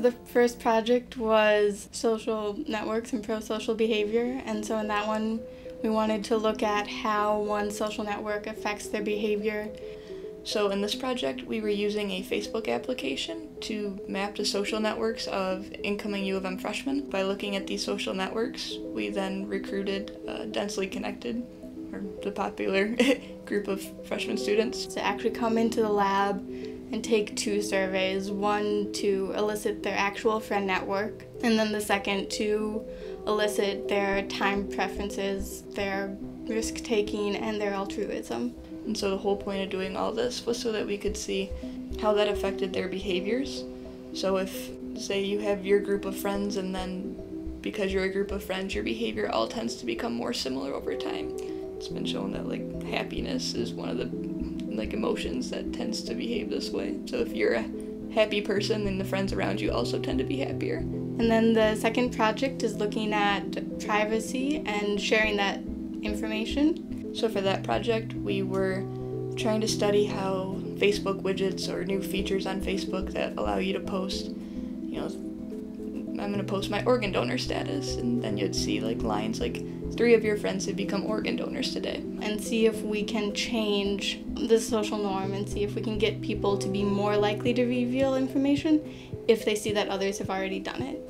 the first project was social networks and pro-social behavior, and so in that one we wanted to look at how one social network affects their behavior. So in this project, we were using a Facebook application to map the social networks of incoming U of M freshmen. By looking at these social networks, we then recruited Densely Connected, or the popular group of freshman students, to actually come into the lab and take 2 surveys, one to elicit their actual friend network, and then the second to elicit their time preferences, their risk-taking, and their altruism. And so the whole point of doing all this was so that we could see how that affected their behaviors. So if, say, you have your group of friends and then because you're a group of friends, your behavior all tends to become more similar over time. It's been shown that happiness is one of the emotions that tends to behave this way. So if you're a happy person, then the friends around you also tend to be happier. And then the second project is looking at privacy and sharing that information. So for that project, we were trying to study how Facebook widgets or new features on Facebook that allow you to post, I'm going to post my organ donor status, and then you'd see lines 3 of your friends have become organ donors today. And see if we can change the social norm and see if we can get people to be more likely to reveal information if they see that others have already done it.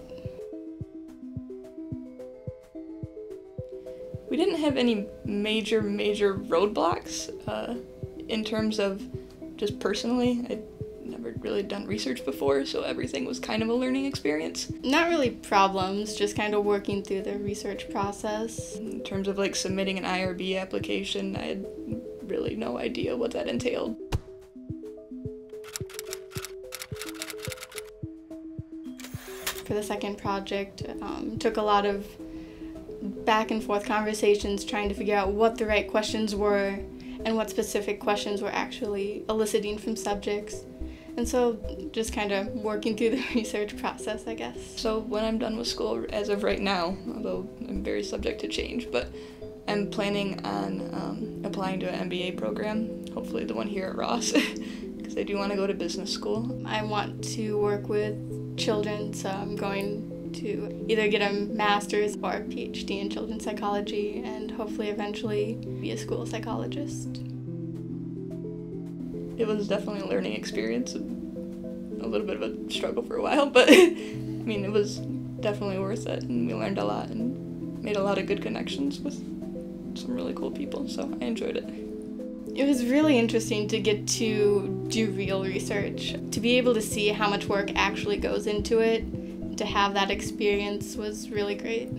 We didn't have any major roadblocks in terms of just personally. I'd never really done research before, so everything was kind of a learning experience. Not really problems, just kind of working through the research process. In terms of submitting an IRB application, I had really no idea what that entailed. For the second project, took a lot of back and forth conversations trying to figure out what the right questions were and what specific questions were actually eliciting from subjects. And so just kind of working through the research process, I guess. So when I'm done with school, as of right now, although I'm very subject to change, but I'm planning on applying to an MBA program, hopefully the one here at Ross, because I do want to go to business school. I want to work with children, so I'm going to either get a master's or a PhD in children's psychology and hopefully eventually be a school psychologist. It was definitely a learning experience, a little bit of a struggle for a while, but it was definitely worth it, and we learned a lot and made a lot of good connections with some really cool people, so I enjoyed it. It was really interesting to get to do real research, to be able to see how much work actually goes into it. To have that experience was really great.